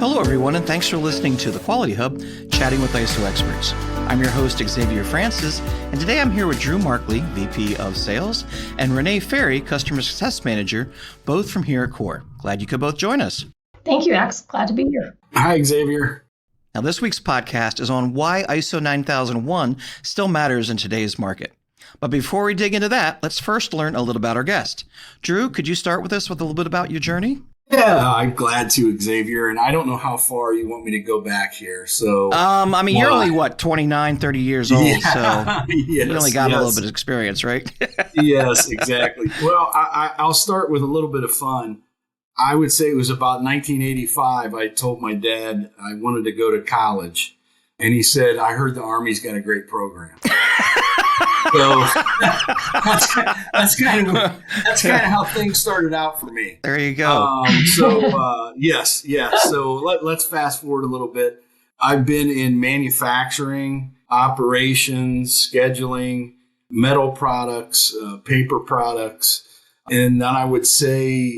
Hello, everyone, and thanks for listening to The Quality Hub, chatting with ISO experts. I'm your host, Xavier Francis, and today I'm here with Drew Markley, VP of Sales, and Renee Ferry, Customer Success Manager, both from here at Core. Glad you could both join us. Thank you, X. Glad to be here. Hi, Xavier. Now, this week's podcast is on why ISO 9001 still matters in today's market. But before we dig into that, let's first learn a little about our guest. Drew, could you start with us with a little bit about your journey? Yeah, I'm glad to, Xavier. And I don't know how far you want me to go back here. So, you're only, 29, 30 years old. Yeah, so yes, you only got a little bit of experience, right? Yes, exactly. Well, I'll start with a little bit of fun. I would say it was about 1985. I told my dad I wanted to go to college. And he said, I heard the Army's got a great program. So that's kind of how things started out for me. There you go. Yes. So let's fast forward a little bit. I've been in manufacturing, operations, scheduling, metal products, paper products, and then I would say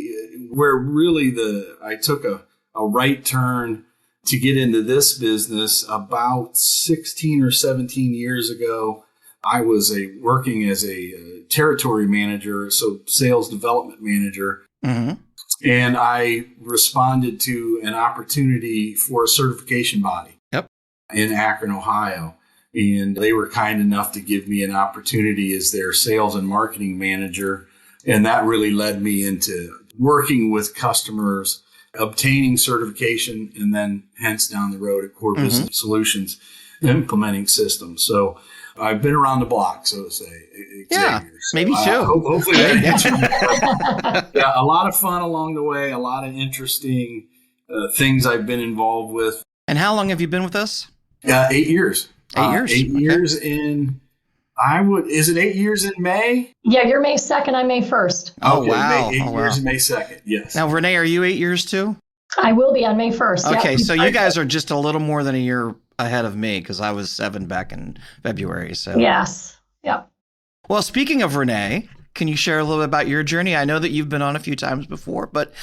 where really I took a right turn to get into this business about 16 or 17 years ago. I was working as a territory manager, so sales development manager. Mm-hmm. And I responded to an opportunity for a certification body in Akron, Ohio. And they were kind enough to give me an opportunity as their sales and marketing manager. And that really led me into working with customers, obtaining certification, and then hence down the road at Core Business Solutions, implementing systems. So I've been around the block, so to say. Xavier. Yeah, so maybe two. Hopefully that answers. Yeah, a lot of fun along the way, a lot of interesting things I've been involved with. And how long have you been with us? 8 years. 8 years. 8 years in. Is it 8 years in May? Yeah, you're May 2nd, I'm May 1st. Oh, okay, wow. 8 years in May 2nd, yes. Now, Renee, are you 8 years too? I will be on May 1st. Okay, yep. so you guys are just a little more than a year ahead of me because I was 7 back in February. So Yes. Yep. Well, speaking of Renee, can you share a little bit about your journey? I know that you've been on a few times before, but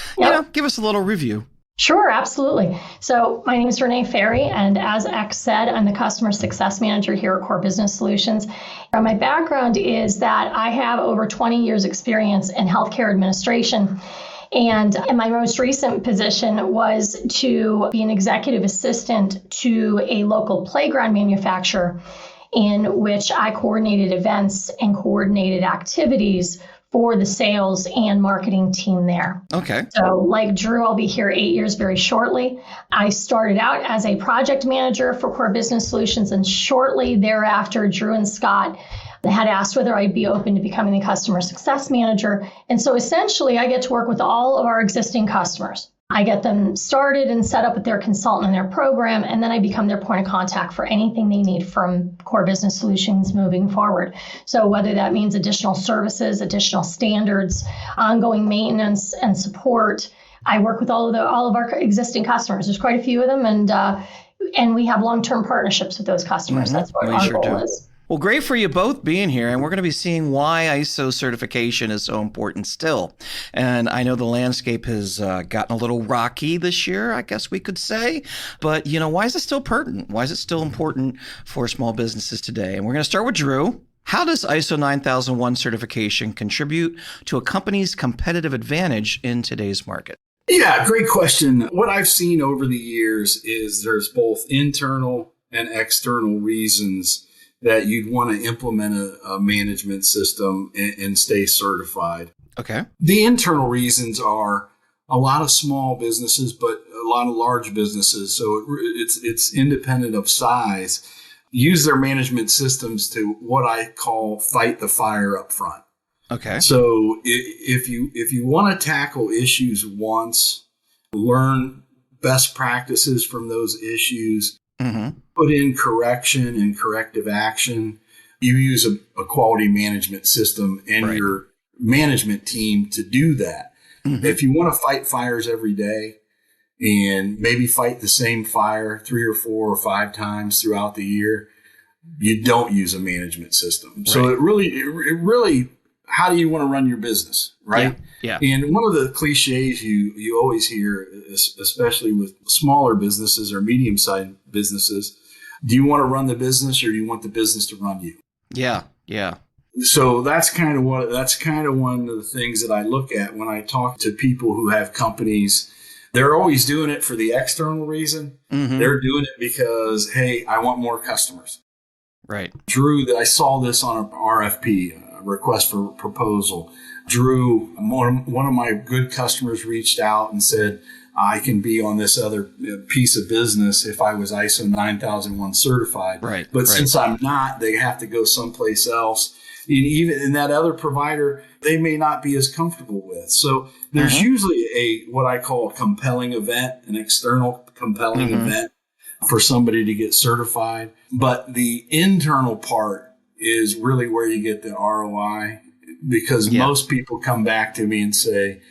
give us a little review. Sure, absolutely. So my name is Renee Ferry, and as X said, I'm the Customer Success Manager here at Core Business Solutions. My background is that I have over 20 years experience in healthcare administration. And my most recent position was to be an executive assistant to a local playground manufacturer in which I coordinated events and coordinated activities for the sales and marketing team there. Okay. So like Drew, I'll be here 8 years very shortly. I started out as a project manager for Core Business Solutions, and shortly thereafter, Drew and Scott had asked whether I'd be open to becoming the customer success manager. And so essentially, I get to work with all of our existing customers. I get them started and set up with their consultant and their program, and then I become their point of contact for anything they need from Core Business Solutions moving forward. So whether that means additional services, additional standards, ongoing maintenance and support, I work with all of our existing customers. There's quite a few of them, and we have long-term partnerships with those customers. That's what our goal is. Well, great for you both being here, and we're going to be seeing why ISO certification is so important still. And I know the landscape has gotten a little rocky this year, I guess we could say. But, why is it still pertinent? Why is it still important for small businesses today? And we're going to start with Drew. How does ISO 9001 certification contribute to a company's competitive advantage in today's market? Yeah, great question. What I've seen over the years is there's both internal and external reasons that you'd want to implement a management system and stay certified. Okay. The internal reasons are a lot of small businesses, but a lot of large businesses. So it's independent of size. Use their management systems to what I call fight the fire up front. Okay. So if you want to tackle issues once, learn best practices from those issues, put in correction and corrective action. You use a quality management system and your management team to do that. If you want to fight fires every day and maybe fight the same fire 3 or 4 or 5 times throughout the year, you don't use a management system. So it really how do you want to run your business, right? Yeah. And one of the cliches you always hear, especially with smaller businesses or medium-sized businesses, do you want to run the business or do you want the business to run you? Yeah. So that's kind of one of the things that I look at when I talk to people who have companies. They're always doing it for the external reason. Mm-hmm. They're doing it because, hey, I want more customers. Right. Drew, I saw this on an RFP, a request for proposal. Drew, one of my good customers reached out and said, I can be on this other piece of business if I was ISO 9001 certified. Right. But since I'm not, they have to go someplace else. And even in that other provider, they may not be as comfortable with. So there's usually what I call a compelling event, an external compelling event for somebody to get certified. But the internal part is really where you get the ROI, because most people come back to me and say,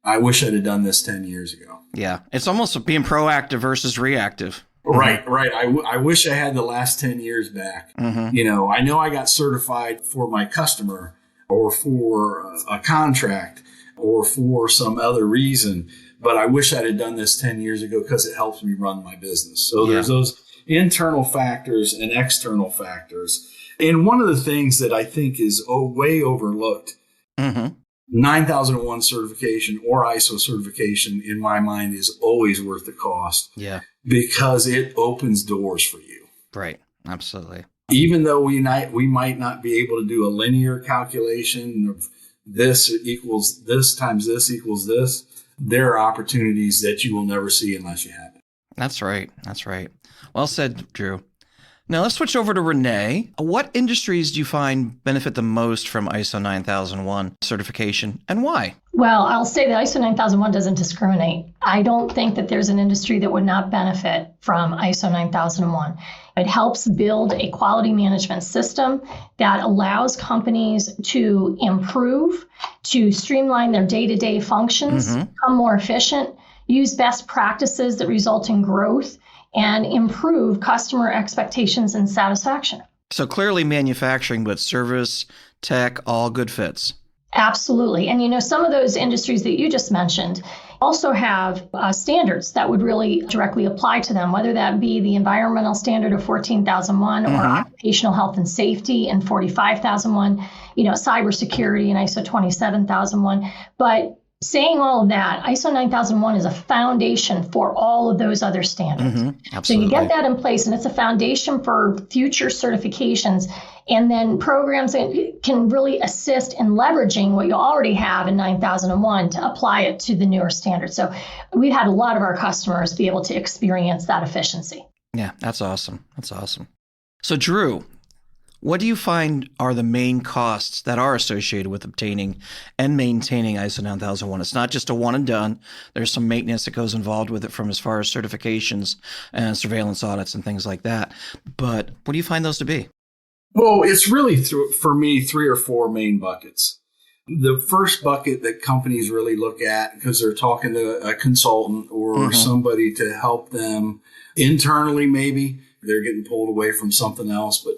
I wish I'd have done this 10 years ago. Yeah. It's almost being proactive versus reactive. Right. I wish I had the last 10 years back. You know I got certified for my customer or for a contract or for some other reason, but I wish I'd have done this 10 years ago because it helps me run my business. So there's those internal factors and external factors. And one of the things that I think is way overlooked, 9001 certification or ISO certification, in my mind, is always worth the cost. Yeah. Because it opens doors for you. Right. Absolutely. Even though we might not be able to do a linear calculation of this equals this times this equals this, there are opportunities that you will never see unless you have it. That's right. Well said, Drew. Now let's switch over to Renee. What industries do you find benefit the most from ISO 9001 certification, and why? Well, I'll say that ISO 9001 doesn't discriminate. I don't think that there's an industry that would not benefit from ISO 9001. It helps build a quality management system that allows companies to improve, to streamline their day-to-day functions, become more efficient, use best practices that result in growth, and improve customer expectations and satisfaction. So clearly manufacturing, but service, tech, all good fits. Absolutely. And some of those industries that you just mentioned also have standards that would really directly apply to them, whether that be the environmental standard of 14001 or occupational health and safety and 45001, cybersecurity and ISO 27001. But saying all of that, ISO 9001 is a foundation for all of those other standards. So you get that in place, and it's a foundation for future certifications. And then programs that can really assist in leveraging what you already have in 9001 to apply it to the newer standards. So we've had a lot of our customers be able to experience that efficiency. Yeah, that's awesome. So Drew, what do you find are the main costs that are associated with obtaining and maintaining ISO 9001? It's not just a one and done. There's some maintenance that goes involved with it, from as far as certifications and surveillance audits and things like that. But what do you find those to be? Well, it's really, for me, 3 or 4 main buckets. The first bucket that companies really look at, because they're talking to a consultant or somebody to help them internally, maybe they're getting pulled away from something else, but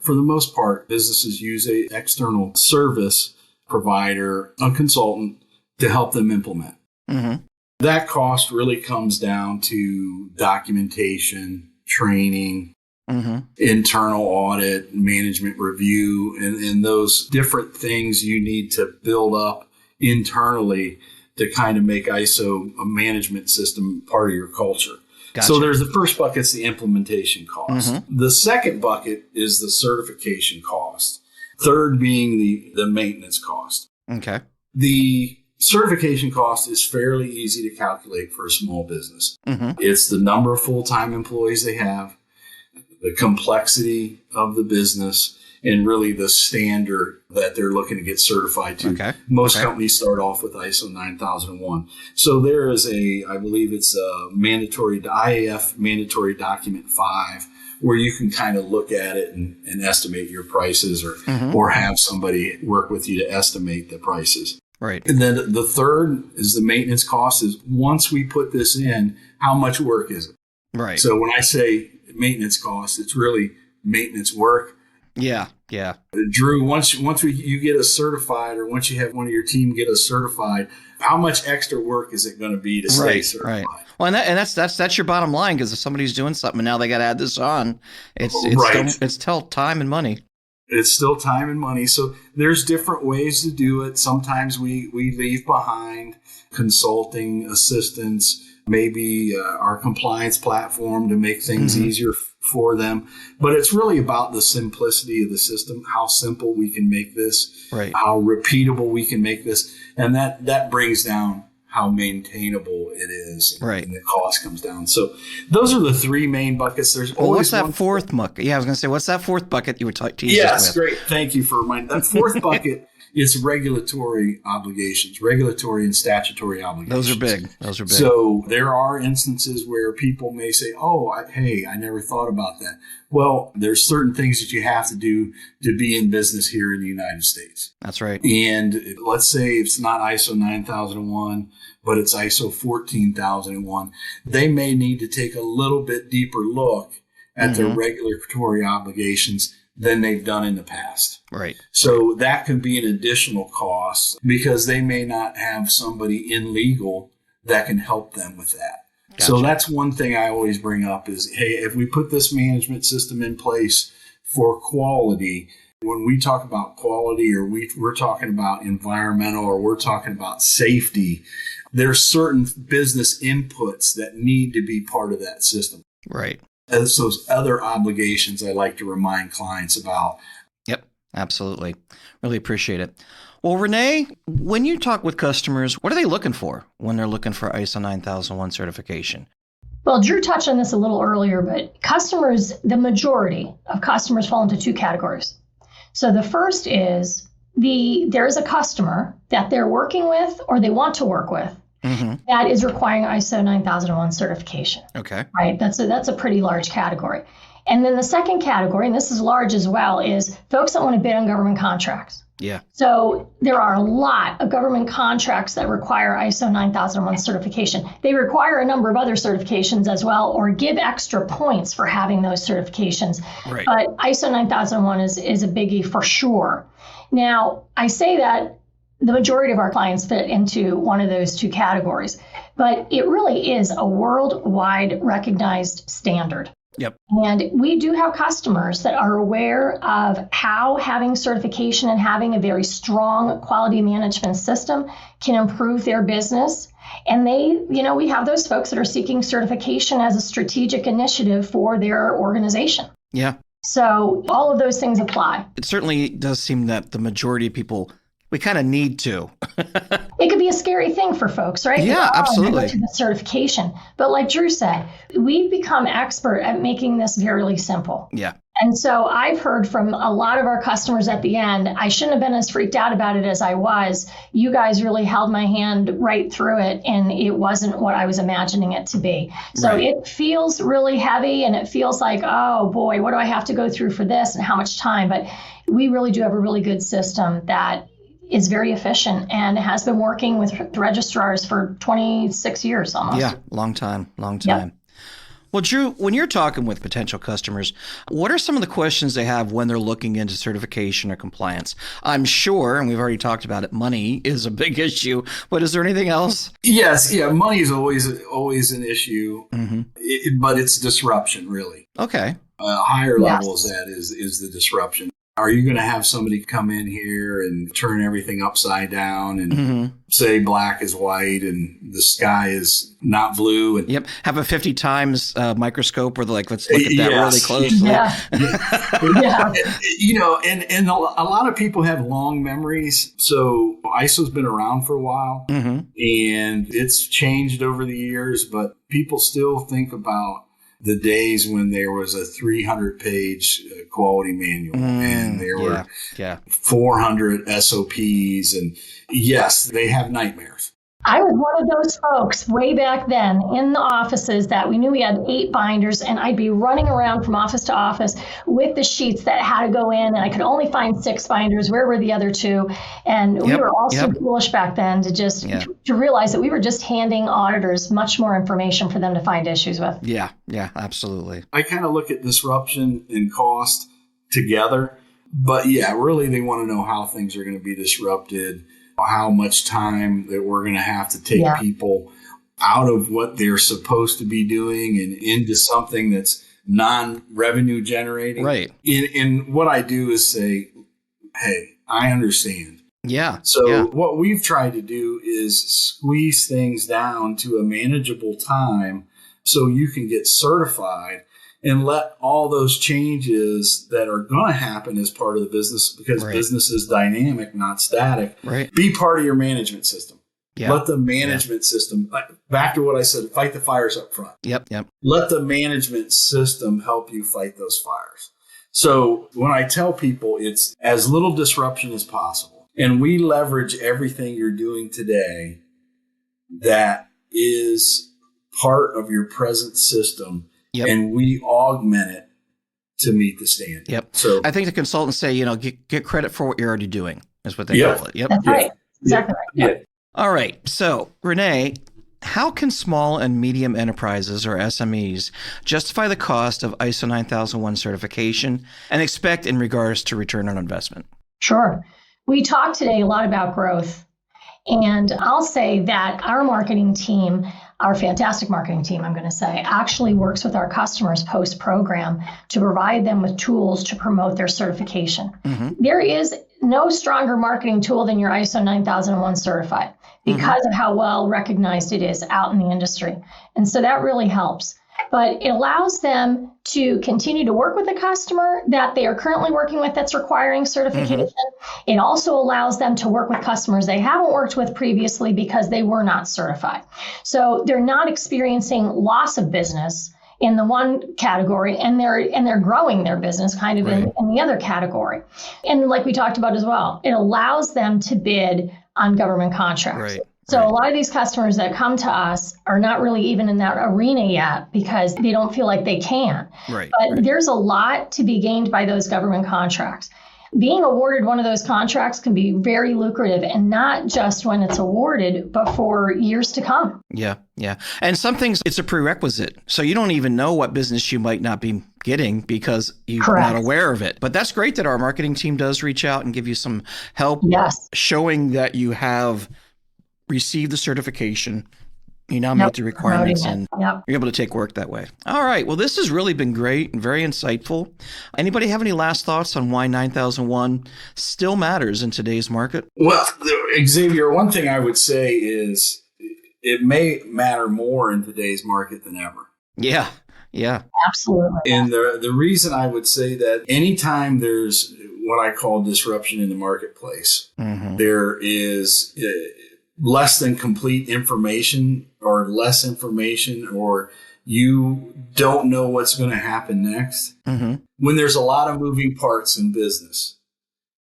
for the most part, businesses use an external service provider, a consultant, to help them implement. That cost really comes down to documentation, training, internal audit, management review, and those different things you need to build up internally to kind of make ISO a management system part of your culture. Gotcha. So there's the first bucket's the implementation cost. The second bucket is the certification cost. Third being the maintenance cost. Okay. The certification cost is fairly easy to calculate for a small business. It's the number of full-time employees they have, the complexity of the business, and really the standard that they're looking to get certified to. Most companies start off with ISO 9001. So there is I believe it's a mandatory, IAF mandatory document 5, where you can kind of look at it and estimate your prices or have somebody work with you to estimate the prices. Right. And then the third is the maintenance cost. Is once we put this in, how much work is it? Right. So when I say maintenance cost, it's really maintenance work. Yeah. Yeah. Drew, you get us certified, or once you have one of your team get us certified, how much extra work is it going to be to stay certified? Right. Well, and that's your bottom line, because if somebody's doing something and now they got to add this on, it's still time and money. It's still time and money. So there's different ways to do it. Sometimes we leave behind consulting assistants, maybe our compliance platform to make things easier for them. But it's really about the simplicity of the system, how simple we can make this, right, how repeatable we can make this. And that brings down how maintainable it is, right, and the cost comes down. So those are the three main buckets. There's always what's that fourth bucket? Yeah, I was going to say, what's that fourth bucket you were teasing? Yes, great. Thank you for reminding. That fourth bucket is regulatory obligations, regulatory and statutory obligations. Those are big. So there are instances where people may say, I never thought about that. Well, there's certain things that you have to do to be in business here in the United States. That's right. And let's say it's not ISO 9001, but it's ISO 14001. They may need to take a little bit deeper look at their regulatory obligations than they've done in the past. Right. So that can be an additional cost because they may not have somebody in legal that can help them with that. Gotcha. So that's one thing I always bring up is, hey, if we put this management system in place for quality, when we talk about quality, or we're talking about environmental, or we're talking about safety, there's certain business inputs that need to be part of that system. Right. As those other obligations I like to remind clients about. Yep, absolutely. Really appreciate it. Well, Renee, when you talk with customers, what are they looking for when they're looking for ISO 9001 certification? Well, Drew touched on this a little earlier, but customers, the majority of customers fall into two categories. So the first is there is a customer that they're working with or they want to work with that is requiring ISO 9001 certification. Okay. Right. That's a pretty large category. And then the second category, and this is large as well, is folks that want to bid on government contracts. Yeah. So there are a lot of government contracts that require ISO 9001 certification. They require a number of other certifications as well, or give extra points for having those certifications. Right. But ISO 9001 is a biggie for sure. Now, I say that the majority of our clients fit into one of those two categories, but it really is a worldwide recognized standard. Yep. And we do have customers that are aware of how having certification and having a very strong quality management system can improve their business. And we have those folks that are seeking certification as a strategic initiative for their organization. Yeah. So all of those things apply. It certainly does seem that the majority of people, we kind of need to. It could be a scary thing for folks, right? Yeah, absolutely. To the certification. But like Drew said, we've become expert at making this very simple. Yeah. And so I've heard from a lot of our customers at the end, I shouldn't have been as freaked out about it as I was. You guys really held my hand right through it, and it wasn't what I was imagining it to be. So It feels really heavy, and it feels like, oh boy, what do I have to go through for this and how much time? But we really do have a really good system that is very efficient and has been working with registrars for 26 years almost. Yeah, long time. Yep. Well, Drew, when you're talking with potential customers, what are some of the questions they have when they're looking into certification or compliance? I'm sure, and we've already talked about it, money is a big issue, but is there anything else? Yes. Yeah. Money is always an issue, but it's disruption, really. Okay. Higher levels, that is the disruption. Are you going to have somebody come in here and turn everything upside down and say black is white and the sky is not blue? And yep. Have a 50 times microscope where they're like, let's look at that really closely. Yeah. And a lot of people have long memories. So ISO's been around for a while and it's changed over the years, but people still think about the days when there was a 300-page quality manual and there were 400 SOPs. And yes, they have nightmares. I was one of those folks way back then in the offices that we knew we had 8 binders, and I'd be running around from office to office with the sheets that had to go in, and I could only find 6 binders. Where were the other 2? And we were all so foolish back then to realize that we were just handing auditors much more information for them to find issues with. Yeah, absolutely. I kind of look at disruption and cost together. But yeah, really they want to know how things are going to be disrupted, how much time that we're going to have to take people out of what they're supposed to be doing and into something that's non-revenue generating. Right. And what I do is say, hey, I understand. Yeah. So what we've tried to do is squeeze things down to a manageable time so you can get certified and let all those changes that are going to happen as part of the business, because business is dynamic, not static, be part of your management system. Yeah. Let the management system, back to what I said, fight the fires up front. Yep. Let the management system help you fight those fires. So when I tell people, it's as little disruption as possible. And we leverage everything you're doing today that is part of your present system, and we augment it to meet the standard. Yep. So I think the consultants say, get credit for what you're already doing is what they call it. Yep. That's right. Exactly right. Yeah. All right. So, Renee, how can small and medium enterprises, or SMEs, justify the cost of ISO 9001 certification and expect in regards to return on investment? Sure. We talked today a lot about growth, and I'll say that our marketing team, our fantastic marketing team, I'm going to say, actually works with our customers post-program to provide them with tools to promote their certification. Mm-hmm. There is no stronger marketing tool than your ISO 9001 certified because of how well recognized it is out in the industry. And so that really helps. But it allows them to continue to work with a customer that they are currently working with that's requiring certification. Mm-hmm. It also allows them to work with customers they haven't worked with previously because they were not certified. So they're not experiencing loss of business in the one category, and they're growing their business kind of in the other category. And like we talked about as well, it allows them to bid on government contracts. So a lot of these customers that come to us are not really even in that arena yet because they don't feel like they can. But there's a lot to be gained by those government contracts. Being awarded one of those contracts can be very lucrative, and not just when it's awarded, but for years to come. Yeah. And some things, it's a prerequisite. So you don't even know what business you might not be getting because you're not aware of it. But that's great that our marketing team does reach out and give you some help showing that you have received the certification. You now meet the requirements and you're able to take work that way. All right. Well, this has really been great and very insightful. Anybody have any last thoughts on why 9001 still matters in today's market? Well, Xavier, one thing I would say is it may matter more in today's market than ever. Yeah. Absolutely. And the reason I would say that anytime there's what I call disruption in the marketplace, there is less than complete information or less information, or you don't know what's going to happen next. When there's a lot of moving parts in business,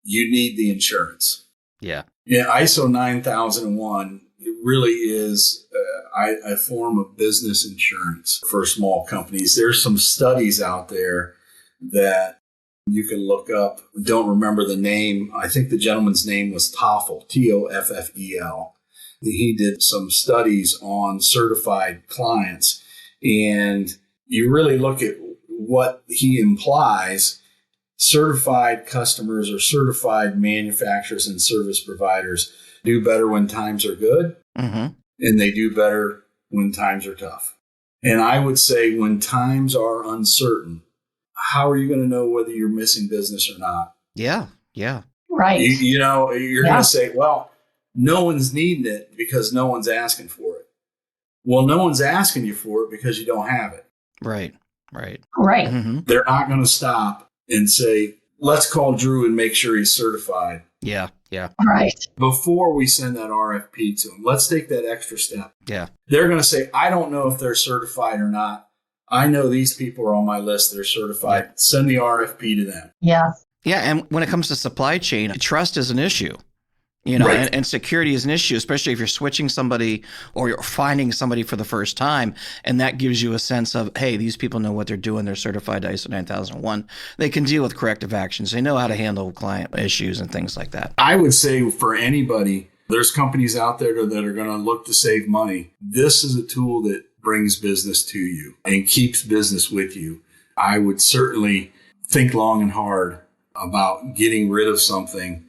you need the insurance. Yeah, ISO 9001, it really is a form of business insurance for small companies. There's some studies out there that you can look up. Don't remember the name. I think the gentleman's name was Toffel, Toffel. He did some studies on certified clients, and you really look at what he implies. Certified customers or certified manufacturers and service providers do better when times are good, and they do better when times are tough. And I would say when times are uncertain, how are you going to know whether you're missing business or not? Yeah. Right. You're going to say, well, no one's needing it because no one's asking for it. Well, no one's asking you for it because you don't have it. Right. They're not going to stop and say, let's call Drew and make sure he's certified. Yeah. Right. Before we send that RFP to him, let's take that extra step. Yeah. They're going to say, I don't know if they're certified or not. I know these people are on my list that are certified. Yeah. Send the RFP to them. Yeah. And when it comes to supply chain, trust is an issue. And security is an issue, especially if you're switching somebody or you're finding somebody for the first time. And that gives you a sense of, hey, these people know what they're doing. They're certified ISO 9001. They can deal with corrective actions. They know how to handle client issues and things like that. I would say for anybody, there's companies out there that are going to look to save money. This is a tool that brings business to you and keeps business with you. I would certainly think long and hard about getting rid of something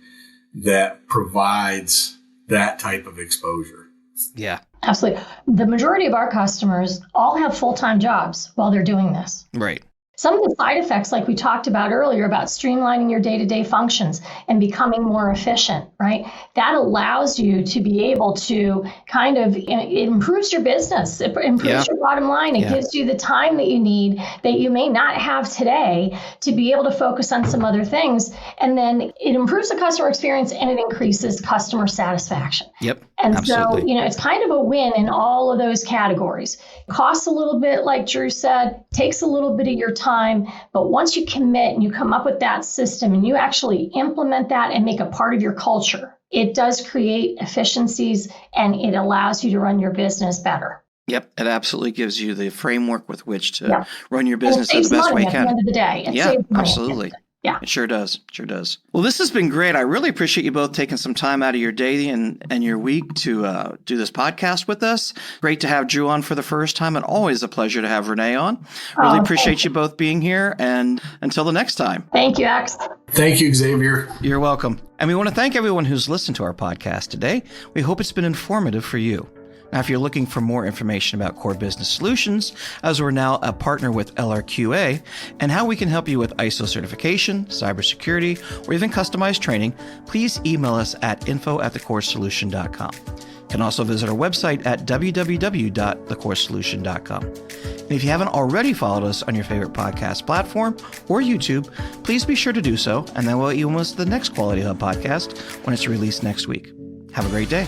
that provides that type of exposure. Yeah. Absolutely. The majority of our customers all have full-time jobs while they're doing this. Right. Some of the side effects, like we talked about earlier, about streamlining your day-to-day functions and becoming more efficient, right? That allows you to be able to it improves your business. It improves your bottom line. It gives you the time that you need that you may not have today to be able to focus on some other things. And then it improves the customer experience and it increases customer satisfaction. Yep. And absolutely. so, it's kind of a win in all of those categories. Costs a little bit, like Drew said, takes a little bit of your time. But once you commit and you come up with that system and you actually implement that and make a part of your culture, it does create efficiencies and it allows you to run your business better. Yep. It absolutely gives you the framework with which to run your business in the best way you can. At the end of the day. It yeah, saves money. absolutely. Yeah. It sure does. Sure does. Well, this has been great. I really appreciate you both taking some time out of your day and your week to do this podcast with us. Great to have Drew on for the first time, and always a pleasure to have Renee on. Really appreciate you both being here, and until the next time. Thank you, X. Thank you, Xavier. You're welcome. And we want to thank everyone who's listened to our podcast today. We hope it's been informative for you. Now, if you're looking for more information about Core Business Solutions, as we're now a partner with LRQA, and how we can help you with ISO certification, cybersecurity, or even customized training, please email us at info@thecoresolution.com. You can also visit our website at www.thecoresolution.com. And if you haven't already followed us on your favorite podcast platform or YouTube, please be sure to do so, and then we'll let you know the next Quality Hub podcast when it's released next week. Have a great day.